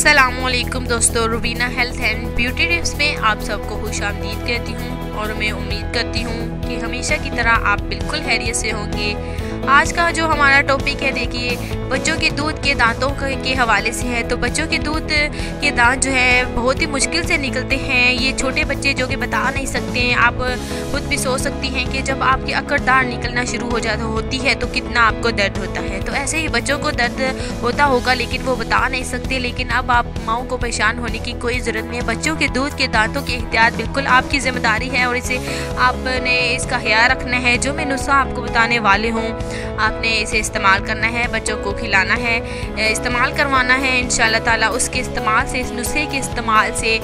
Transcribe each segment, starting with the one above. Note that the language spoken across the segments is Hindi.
अस्सलामुअलैकुम दोस्तों, Rubina health and beauty tips में आप सबको खुशामदीद कहती हूँ और मैं उम्मीद करती हूँ कि हमेशा की तरह आप बिल्कुल खैरियत से होंगे। आज का जो हमारा टॉपिक है, देखिए बच्चों के दूध के दांतों के हवाले से है। तो बच्चों के दूध के दांत जो है बहुत ही मुश्किल से निकलते हैं। ये छोटे बच्चे जो कि बता नहीं सकते हैं। आप खुद भी सोच सकती हैं कि जब आपकी अकड़दार निकलना शुरू होती है तो कितना आपको दर्द होता है। तो ऐसे ही बच्चों को दर्द होता होगा, लेकिन वो बता नहीं सकते। लेकिन अब आप माओ को परेशान होने की कोई ज़रूरत नहीं है। बच्चों के दूध के दांतों की एहतियात बिल्कुल आपकी जिम्मेदारी है और इसे आपने इसका ख्याल रखना है। जो मैं नुस्खा आपको बताने वाले हूँ, आपने इसे इस्तेमाल करना है, बच्चों को खिलाना है, इस्तेमाल करवाना है इंशाल्लाह ताला। उसके इस्तेमाल से, इस नुस्खे के इस्तेमाल से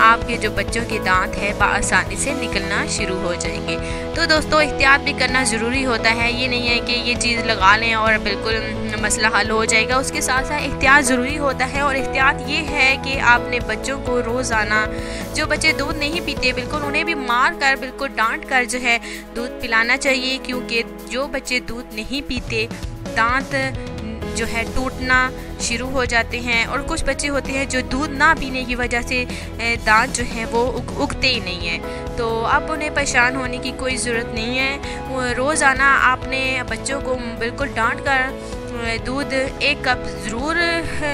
आपके जो बच्चों के दांत है आसानी से निकलना शुरू हो जाएंगे। तो दोस्तों, एहतियात भी करना ज़रूरी होता है। ये नहीं है कि ये चीज़ लगा लें और बिल्कुल मसला हल हो जाएगा। उसके साथ साथ एहतियात ज़रूरी होता है। और एहतियात ये है कि आपने बच्चों को रोज़ाना, जो बच्चे दूध नहीं पीते, बिल्कुल उन्हें भी मार कर, बिल्कुल डांट कर जो है दूध पिलाना चाहिए। क्योंकि जो बच्चे दूध नहीं पीते, दांत जो है टूटना शुरू हो जाते हैं। और कुछ बच्चे होते हैं जो दूध ना पीने की वजह से दांत जो हैं वो उगते ही नहीं हैं। तो अब उन्हें परेशान होने की कोई ज़रूरत नहीं है। रोज़ाना आपने बच्चों को बिल्कुल डांट कर दूध 1 कप ज़रूर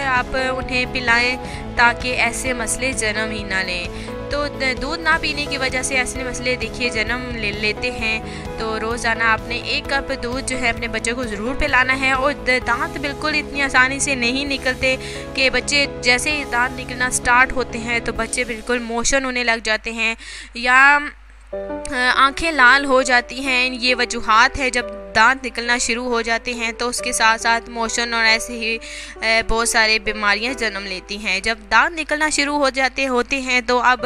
आप उन्हें पिलाएं, ताकि ऐसे मसले जन्म ही ना लें। तो दूध ना पीने की वजह से ऐसे मसले देखिए जन्म ले लेते हैं। तो रोज़ाना आपने 1 कप दूध जो है अपने बच्चों को ज़रूर पिलाना है। और दांत बिल्कुल इतनी आसानी से नहीं निकलते कि बच्चे जैसे ही दांत निकलना स्टार्ट होते हैं तो बच्चे बिल्कुल मोशन होने लग जाते हैं या आंखें लाल हो जाती हैं। ये वजूहात है जब दांत निकलना शुरू हो जाते हैं। तो उसके साथ साथ मोशन और ऐसे ही बहुत सारी बीमारियां जन्म लेती हैं। जब दांत निकलना शुरू होते हैं तो अब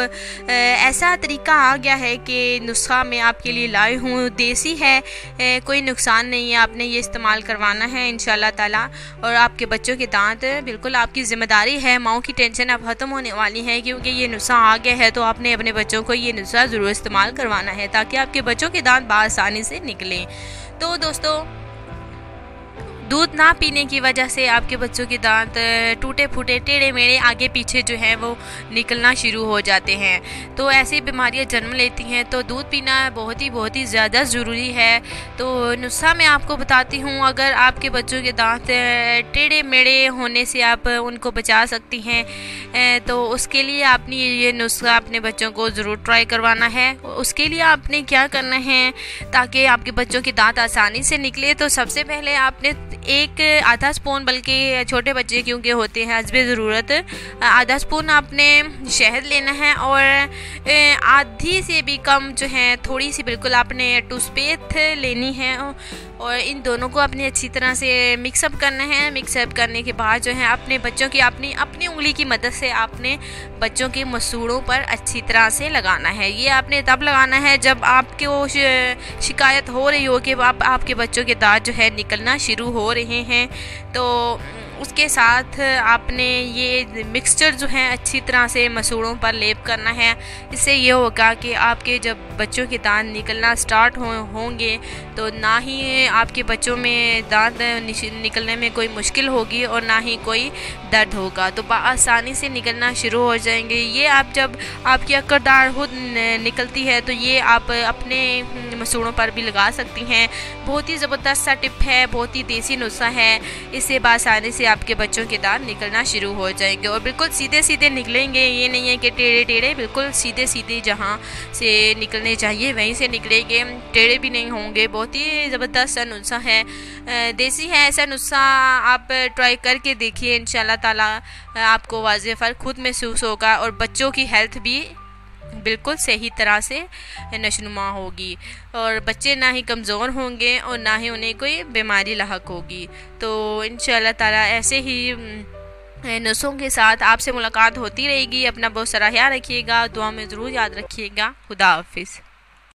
ऐसा तरीका आ गया है कि नुस्खा मैं आपके लिए लाई हूँ, देसी है, कोई नुकसान नहीं है। आपने ये इस्तेमाल करवाना है इंशाल्लाह ताला और आपके बच्चों के दांत बिल्कुल आपकी ज़िम्मेदारी है। माओ की टेंशन अब ख़त्म होने वाली है, क्योंकि ये नुस्खा आ गया है। तो आपने अपने बच्चों को ये नुस्खा ज़रूर इस्तेमाल करवाना है ताकि आपके बच्चों के दांत आसानी से निकलें। तो दोस्तों, दूध ना पीने की वजह से आपके बच्चों के दांत टूटे फूटे, टेढ़े मेढ़े, आगे पीछे जो है वो निकलना शुरू हो जाते हैं। तो ऐसी बीमारियां जन्म लेती हैं। तो दूध पीना बहुत ही ज़्यादा ज़रूरी है। तो नुस्खा मैं आपको बताती हूँ। अगर आपके बच्चों के दांत टेढ़े मेढ़े होने से आप उनको बचा सकती हैं, तो उसके लिए आपने ये नुस्खा अपने बच्चों को ज़रूर ट्राई करवाना है। उसके लिए आपने क्या करना है ताकि आपके बच्चों के दांत आसानी से निकले। तो सबसे पहले आपने 1 आधा स्पून, बल्कि छोटे बच्चे क्योंकि होते हैं हस्बे ज़रूरत, आधा स्पून आपने शहद लेना है। और आधी से भी कम जो है थोड़ी सी बिल्कुल आपने टूथपेस्ट लेनी है। और इन दोनों को अपनी अच्छी तरह से मिक्सअप करना है। मिक्सअप करने के बाद जो है अपने बच्चों की अपनी उंगली की मदद से आपने बच्चों के मसूड़ों पर अच्छी तरह से लगाना है। ये आपने तब लगाना है जब आपको शिकायत हो रही हो कि आपके बच्चों के दांत जो है निकलना शुरू हो रहे हैं। तो उसके साथ आपने ये मिक्सचर जो है अच्छी तरह से मसूड़ों पर लेप करना है। इससे ये होगा कि आपके जब बच्चों के दांत निकलना स्टार्ट होंगे तो ना ही आपके बच्चों में दांत निकलने में कोई मुश्किल होगी और ना ही कोई दर्द होगा। तो आसानी से निकलना शुरू हो जाएंगे। ये आप जब आपकी अकड़दार खुद निकलती है तो ये आप अपने मसूड़ों पर भी लगा सकती हैं। बहुत ही ज़बरदस्त सा टिप है, बहुत ही देसी नुस्खा है। इससे आसानी से आपके बच्चों के दांत निकलना शुरू हो जाएंगे और बिल्कुल सीधे सीधे निकलेंगे। ये नहीं है कि टेढ़े टेढ़े, बिल्कुल सीधे सीधे जहाँ से निकलने चाहिए वहीं से निकलेंगे, टेढ़े भी नहीं होंगे। बहुत ही ज़बरदस्त सा नुस्खा है, देसी है। ऐसा नुस्खा आप ट्राई करके देखिए, इंशाल्लाह ताला आपको वाज़ेह फ़र्क खुद महसूस होगा और बच्चों की हेल्थ भी बिल्कुल सही तरह से नशनुमा होगी और बच्चे ना ही कमज़ोर होंगे और ना ही उन्हें कोई बीमारी लाहक होगी। तो इंशाल्लाह ताला ऐसे ही नुस्खों के साथ आपसे मुलाकात होती रहेगी। अपना बहुत सारा ख्याल रखिएगा, दुआ में ज़रूर याद रखिएगा। खुदा हाफिज़।